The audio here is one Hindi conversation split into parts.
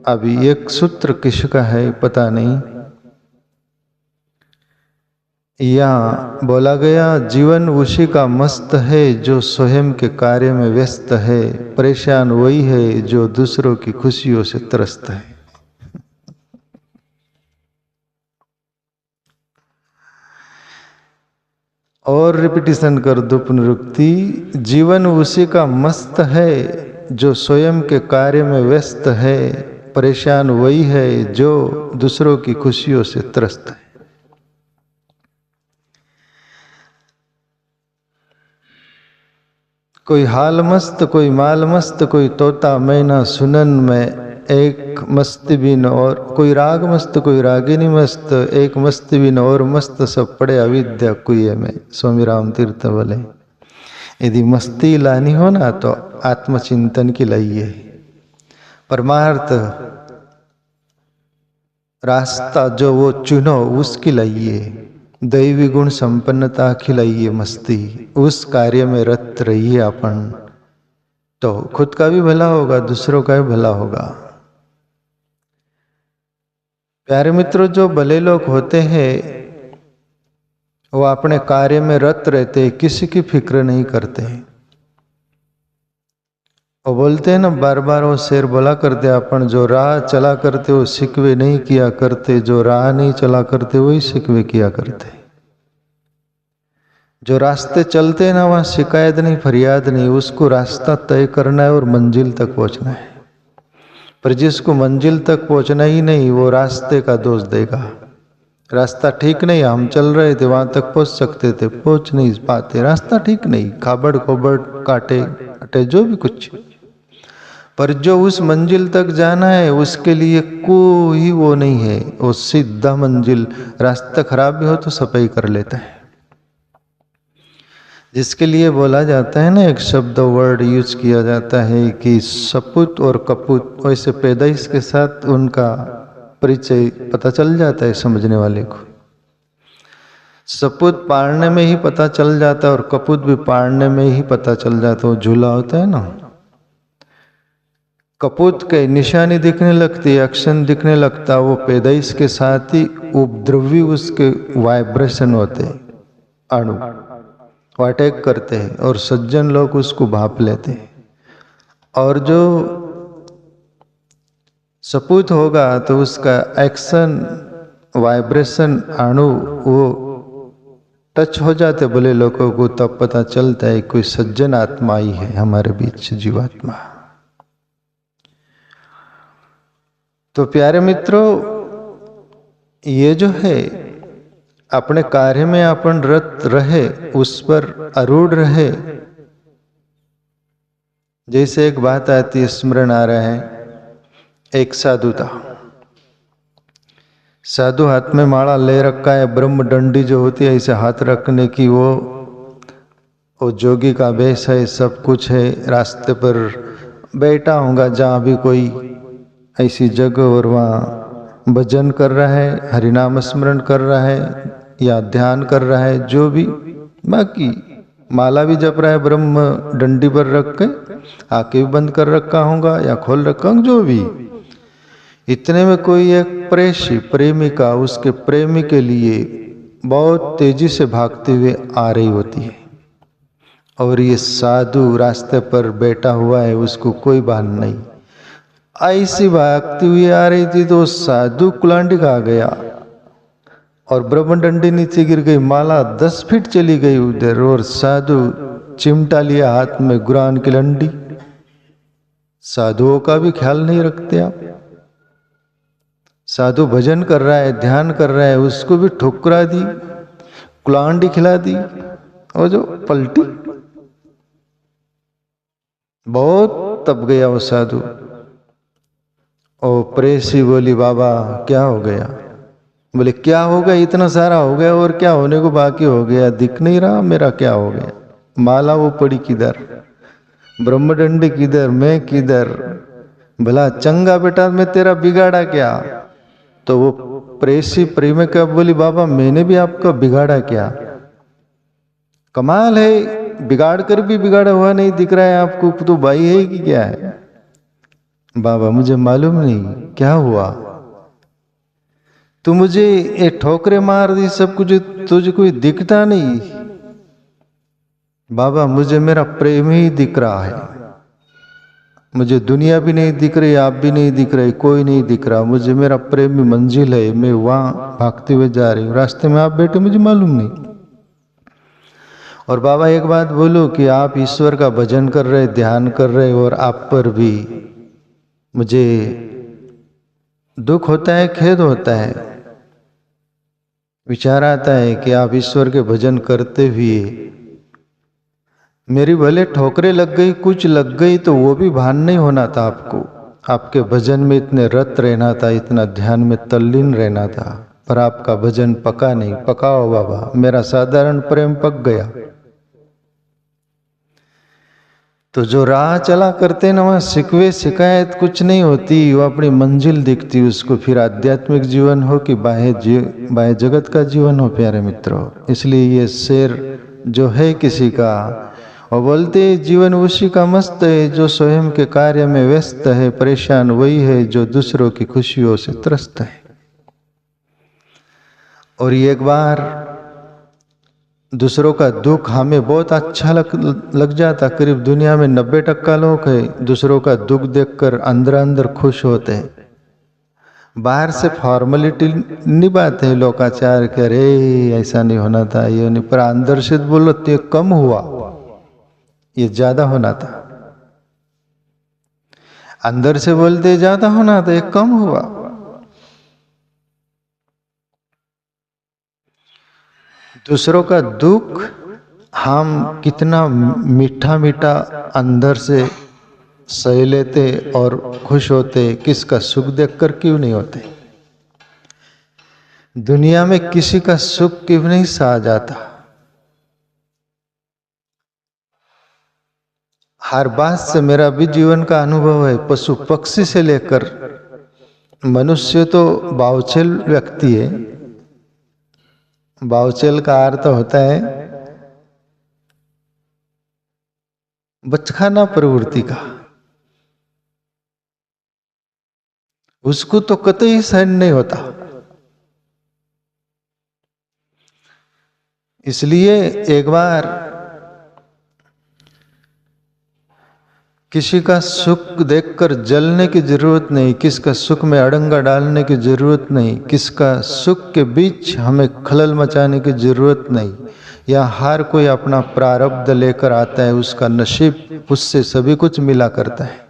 अभी एक सूत्र किसका है पता नहीं। यहाँ बोला गया, जीवन उसी का मस्त है जो स्वयं के कार्य में व्यस्त है, परेशान वही है जो दूसरों की खुशियों से त्रस्त है। और रिपीटिशन कर दो, पुनरुक्ति। जीवन उसी का मस्त है जो स्वयं के कार्य में व्यस्त है, परेशान वही है जो दूसरों की खुशियों से त्रस्त है। कोई हाल मस्त, कोई माल मस्त, कोई तोता मैना सुनन में एक मस्त बिन, और कोई राग मस्त, कोई रागिनी मस्त, एक मस्त बिन और मस्त, सब पड़े अविद्या कुएं में। स्वामी राम तीर्थ बोले, यदि मस्ती लानी हो ना तो आत्मचिंतन की लाइए, परमार्थ रास्ता जो वो चुनो उसकी लाइए, दैवी गुण संपन्नता खिलाइए, मस्ती उस कार्य में रत रहिए अपन, तो खुद का भी भला होगा, दूसरों का भी भला होगा। प्यारे मित्रों, जो भले लोग होते हैं वो अपने कार्य में रत रहते, किसी की फिक्र नहीं करते। वो बोलते हैं ना, बार बार वो शेर बोला करते, अपन जो राह चला करते वो शिकवे नहीं किया करते, जो राह नहीं चला करते वही शिकवे किया करते। जो रास्ते चलते हैं ना वहाँ शिकायत नहीं, फरियाद नहीं, उसको रास्ता तय करना है और मंजिल तक पहुंचना है। पर जिसको मंजिल तक पहुंचना ही नहीं, वो रास्ते का दोष देगा। रास्ता ठीक नहीं, हम चल रहे थे वहां तक पहुंच सकते थे, पहुंच नहीं पाते, रास्ता ठीक नहीं, खाबड़ खोबड़ काटे काटे जो भी कुछ। पर जो उस मंजिल तक जाना है उसके लिए कोई वो नहीं है, वो सीधा मंजिल। रास्ता खराब भी हो तो सफाई कर लेता है। जिसके लिए बोला जाता है ना, एक शब्द वर्ड यूज किया जाता है कि सपूत और कपूत, वैसे पैदाइश के साथ उनका परिचय पता चल जाता है समझने वाले को। सपूत पाड़ने में ही पता चल जाता है और कपूत भी पाड़ने में ही पता चल जाता है। वो झूला होता है ना, कपूत के निशानी दिखने लगती, एक्शन दिखने लगता, वो पैदाइश के साथ ही उपद्रवी उसके वाइब्रेशन होते, अणु वो अटैक करते हैं और सज्जन लोग उसको भाप लेते हैं। और जो सपूत होगा तो उसका एक्शन वाइब्रेशन अणु वो टच हो जाते भले लोगों को, तब पता चलता है कोई सज्जन आत्मा ही है हमारे बीच, जीवात्मा। तो प्यारे मित्रों, ये जो है अपने कार्य में अपन रत रहे, उस पर आरूढ़ रहे। जैसे एक बात आती है, स्मरण आ रहा है, एक साधु था। साधु हाथ में माला ले रखा है, ब्रह्म डंडी जो होती है ऐसे हाथ रखने की, वो जोगी का वेश है, सब कुछ है। रास्ते पर बैठा होगा जहाँ भी कोई ऐसी जगह, और वहाँ भजन कर रहा है, हरिनाम स्मरण कर रहा है या ध्यान कर रहा है, जो भी, बाकी माला भी जप रहा है ब्रह्म डंडी पर रख के, आंखें भी बंद कर रखा होगा या खोल रखा होगा, जो भी। इतने में कोई एक प्रेषी प्रेमिका उसके प्रेमी के लिए बहुत तेजी से भागते हुए आ रही होती है, और ये साधु रास्ते पर बैठा हुआ है, उसको कोई भान नहीं। ऐसी भागती हुई आ रही थी तो साधु कुलांडी खा गया और ब्रह्म डंडी नीचे गिर गई, माला 10 फीट चली गई उधर, और साधु चिमटा लिया हाथ में गुरान की लंडी। साधुओं का भी ख्याल नहीं रखते आप। साधु भजन कर रहा है, ध्यान कर रहा है, उसको भी ठुकरा दी, कुलांडी खिला दी, और जो पलटी, बहुत तप गया वो साधु। और प्रेसी बोली, बाबा क्या हो गया? बोले क्या हो गया, इतना सारा हो गया और क्या होने को बाकी हो गया, दिख नहीं रहा मेरा क्या हो गया? माला वो पड़ी किधर, ब्रह्मडंडी किधर, मैं किधर, भला चंगा बेटा मैं तेरा बिगाड़ा क्या? तो वो प्रेसी प्रेमिका बोली, बाबा मैंने भी आपका बिगाड़ा क्या? कमाल है, बिगाड़ कर भी बिगाड़ा हुआ नहीं दिख रहा है आपको, तो भाई है कि क्या है? बाबा मुझे मालूम नहीं क्या हुआ, तू मुझे ये ठोकरे मार दी सब कुछ, तुझे कोई दिखता नहीं। बाबा मुझे मेरा प्रेम ही दिख रहा है, मुझे दुनिया भी नहीं दिख रही, आप भी नहीं दिख रहे, कोई नहीं दिख रहा, मुझे मेरा प्रेम ही मंजिल है, मैं वहां भागते हुए जा रही हूँ, रास्ते में आप बैठे मुझे मालूम नहीं। और बाबा एक बात बोलो कि आप ईश्वर का भजन कर रहे, ध्यान कर रहे, और आप पर भी मुझे दुख होता है, खेद होता है, विचार आता है कि आप ईश्वर के भजन करते हुए मेरी भले ठोकरें लग गई, कुछ लग गई, तो वो भी भान नहीं होना था आपको, आपके भजन में इतने रत रहना था, इतना ध्यान में तल्लीन रहना था, पर आपका भजन पका नहीं। पकाओ बाबा, मेरा साधारण प्रेम पक गया। तो जो राह चला करते ना, वहाँ शिकवे शिकायत कुछ नहीं होती, वो अपनी मंजिल दिखती उसको, फिर आध्यात्मिक जीवन हो कि बाह्य जगत का जीवन हो प्यारे मित्रों। इसलिए ये शेर जो है किसी का, और बोलते जीवन उसी का मस्त है जो स्वयं के कार्य में व्यस्त है, परेशान वही है जो दूसरों की खुशियों से त्रस्त है। और ये एक बार दूसरों का दुख हमें बहुत अच्छा लग जाता। करीब दुनिया में 90% लोग हैं दूसरों का दुख देखकर अंदर अंदर खुश होते हैं। बाहर से फॉर्मेलिटी निभाते हैं लोकाचार के, अरे ऐसा नहीं होना था, ये नहीं, पर अंदर से बोलो तो ये कम हुआ, ये ज्यादा होना था। अंदर से बोलते ज्यादा होना था, ये कम हुआ। दूसरों का दुख हम कितना मीठा मीठा अंदर से सह लेते और खुश होते, किसका सुख देखकर क्यों नहीं होते। दुनिया में किसी का सुख क्यों नहीं सहा जाता। हर बात से मेरा भी जीवन का अनुभव है, पशु पक्षी से लेकर मनुष्य तो बावचेल व्यक्ति है। बावचेल का अर्थ होता है बचकाना प्रवृत्ति का, उसको तो कतई सहन नहीं होता। इसलिए एक बार किसी का सुख देखकर जलने की जरूरत नहीं, किसका सुख में अड़ंगा डालने की जरूरत नहीं, किसका सुख के बीच हमें खलल मचाने की जरूरत नहीं। या हर कोई अपना प्रारब्ध लेकर आता है, उसका नसीब उससे सभी कुछ मिला करता है।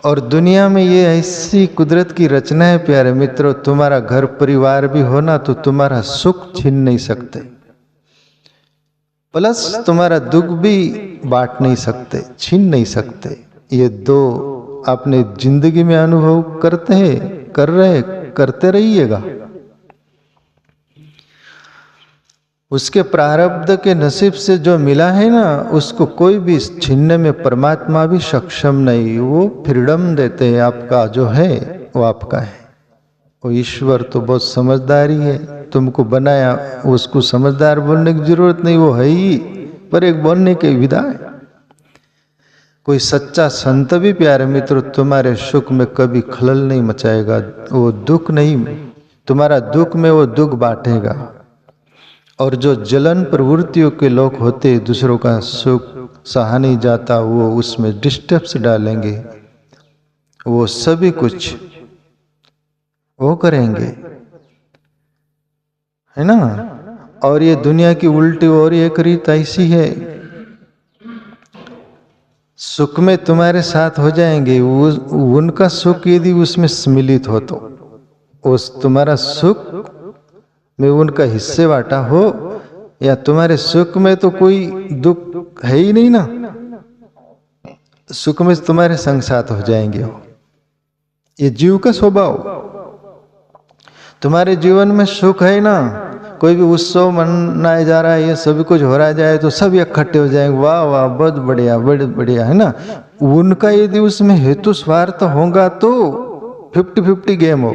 और दुनिया में ये ऐसी कुदरत की रचना है प्यारे मित्रों, तुम्हारा घर परिवार भी होना तो तुम्हारा सुख छीन नहीं सकते, प्लस तुम्हारा दुख भी बांट नहीं सकते, छीन नहीं सकते। ये दो अपने जिंदगी में अनुभव करते हैं, कर रहे, करते रहिएगा। उसके प्रारब्ध के नसीब से जो मिला है ना, उसको कोई भी छीनने में परमात्मा भी सक्षम नहीं। वो फ्रीडम देते हैं, आपका जो है वो आपका है। वो ईश्वर तो बहुत समझदारी है, तुमको बनाया, उसको समझदार बोलने की जरूरत नहीं, वो है ही, पर एक बोलने की विधा है। कोई सच्चा संत भी प्यारे मित्र तुम्हारे सुख में कभी खलल नहीं मचाएगा, वो दुख नहीं, तुम्हारा दुख में वो दुख बांटेगा। और जो जलन प्रवृत्तियों के लोग होते, दूसरों का सुख सहा नहीं जाता, वो उसमें डिस्टर्ब्स डालेंगे, वो सभी कुछ वो करेंगे, है ना। और ये दुनिया की उल्टी और एक रीत ऐसी है, सुख में तुम्हारे साथ हो जाएंगे, उनका सुख यदि उसमें सम्मिलित हो तो उस तुम्हारा सुख में उनका हिस्से बांटा हो, या तुम्हारे सुख में तो कोई दुख है ही नहीं ना, सुख में तुम्हारे संग साथ हो जाएंगे। हो ये जीव का स्वभाव। तुम्हारे जीवन में सुख है ना, कोई भी उत्सव मनाया जा रहा है, ये सभी कुछ हो रहा जाए तो सब इकट्ठे हो जाएंगे, वाह वाह बहुत बढ़िया, बड़े बढ़िया, है ना। उनका यदि उसमें हेतु स्वार्थ होगा तो 50-50 गेम हो,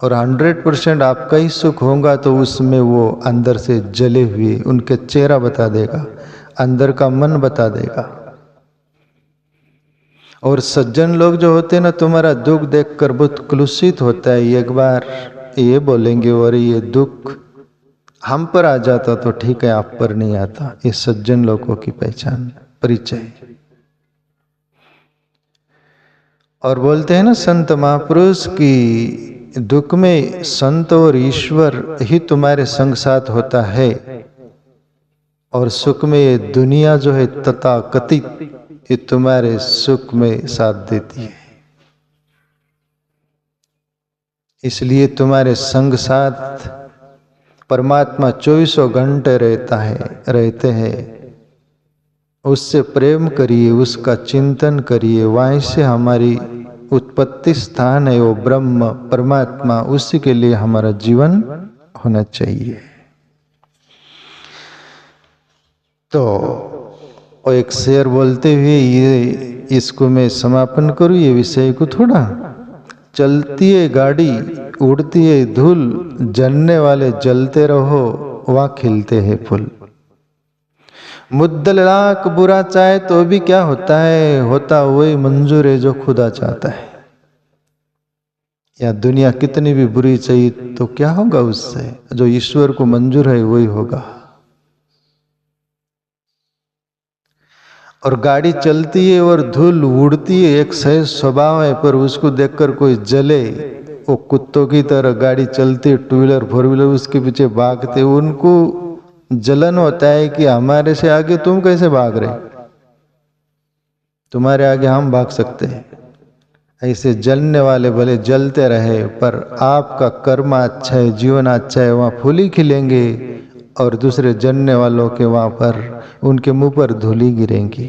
और 100% आपका ही सुख होगा तो उसमें वो अंदर से जले हुए उनके चेहरा बता देगा, अंदर का मन बता देगा। और सज्जन लोग जो होते हैं ना, तुम्हारा दुख देखकर बहुत क्लुषित होता है। एक बार ये बोलेंगे और ये दुख हम पर आ जाता तो ठीक है, आप पर नहीं आता। ये सज्जन लोगों की पहचान, परिचय। और बोलते हैं ना संत महापुरुष की दुख में संत और ईश्वर ही तुम्हारे संग साथ होता है, और सुख में ये दुनिया जो है तथाकथित, ये तुम्हारे सुख में साथ देती है। इसलिए तुम्हारे संग साथ परमात्मा 24 घंटे रहते हैं। उससे प्रेम करिए, उसका चिंतन करिए। वहीं से हमारी उत्पत्ति स्थान है, वो ब्रह्म परमात्मा, उसी के लिए हमारा जीवन होना चाहिए। तो वो एक शेर बोलते हुए ये इसको मैं समापन करूं, ये विषय को थोड़ा। चलती है गाड़ी, उड़ती है धूल, जलने वाले जलते रहो, वहां खिलते हैं फूल। मुद्दल लाख बुरा चाहे तो भी क्या होता है, होता वही मंजूर है जो खुदा चाहता है। या दुनिया कितनी भी बुरी चाहिए तो क्या होगा उससे, जो ईश्वर को मंजूर है वही होगा। और गाड़ी चलती है और धूल उड़ती है, एक सहज स्वभाव है, पर उसको देखकर कोई जले, वो कुत्तों की तरह गाड़ी चलती है, टू व्हीलर फोर व्हीलर उसके पीछे भागते, उनको जलन होता है कि हमारे से आगे तुम कैसे भाग रहे, तुम्हारे आगे हम भाग सकते हैं। ऐसे जलने वाले भले जलते रहे, पर आपका कर्म अच्छा है, जीवन अच्छा है, वहाँ फूल ही खिलेंगे, और दूसरे जलने वालों के वहाँ पर उनके मुंह पर धूली गिरेंगी।